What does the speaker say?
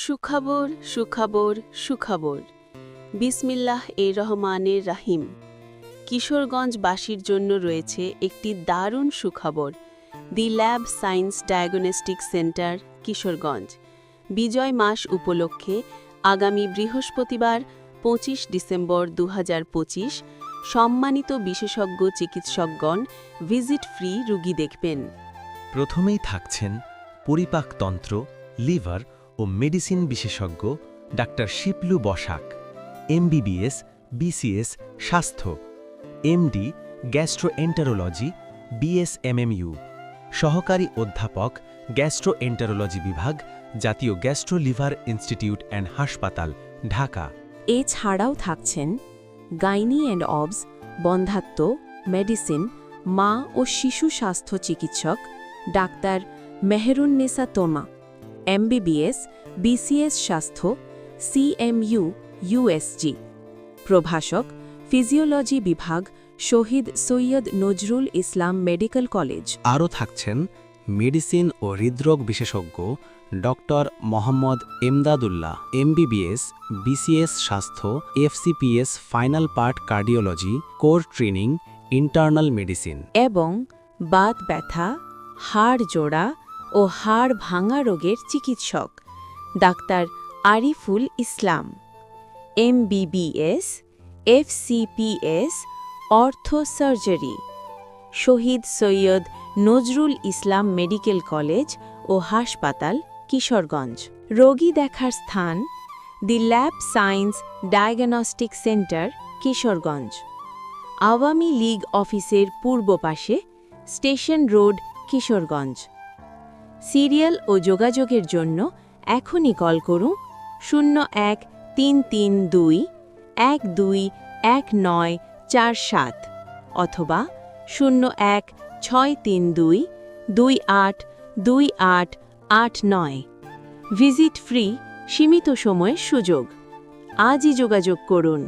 সুখবর সুখবর সুখবর বিসমিল্লাহ রহমানের রাহিম। কিশোরগঞ্জবাসীর জন্য রয়েছে একটি দারুণ সুখবর। The lab science diagnostic centre Kishoreganj বিজয় মাস উপলক্ষে আগামী বৃহস্পতিবার ২৫ ডিসেম্বর ২০২৫ সম্মানিত বিশেষজ্ঞ চিকিৎসকগণ ভিজিট ফ্রি রোগী দেখবেন। প্রথমেই থাকছেন পরিপাকতন্ত্র, লিভার ও মেডিসিন বিশেষজ্ঞ doctor Shiplu Basak, MBBS, BCS স্বাস্থ্য, এমডি গ্যাস্ট্রোএন্টারোলজি, বিএসএমএমইউ, সহকারী অধ্যাপক গ্যাস্ট্রোএন্টারোলজি বিভাগ, জাতীয় গ্যাস্ট্রো লিভার ইনস্টিটিউট অ্যান্ড হাসপাতাল, ঢাকা। এছাড়াও থাকছেন গাইনি অ্যান্ড অবস, বন্ধ্যাত্ব, মেডিসিন, মা ও শিশু স্বাস্থ্য চিকিৎসক doctor Meherunnesa Toma, MBBS, BCS স্বাস্থ্য, সিএমইউ, ইউএসজি, প্রভাষক ফিজিওলজি বিভাগ, শহীদ সৈয়দ নজরুল ইসলাম মেডিকেল কলেজ। আরও থাকছেন মেডিসিন ও হৃদরোগ বিশেষজ্ঞ doctor Mohammad Emdadullah, MBBS, BCS স্বাস্থ্য, FCPS final part cardiology, core training, internal medicine এবং বাত ব্যথা, হাড় জোড়া ও হাড় ভাঙা রোগের চিকিৎসক doctor Ariful Islam, MBBS, FCPS ortho surgery, Shahid Syed Nazrul Islam medical college ও হাসপাতাল, কিশোরগঞ্জ। রোগী দেখার স্থান the lab science diagnostic centre, Kishoreganj, Awami League অফিসের পূর্ব পাশে, স্টেশন রোড, কিশোরগঞ্জ। সিরিয়াল ও যোগাযোগের জন্য এখনই কল করুন 01-332-121947 অথবা 01-632-282889। ভিজিট ফ্রি, সীমিত সময়ের সুযোগ। আজই যোগাযোগ করুন।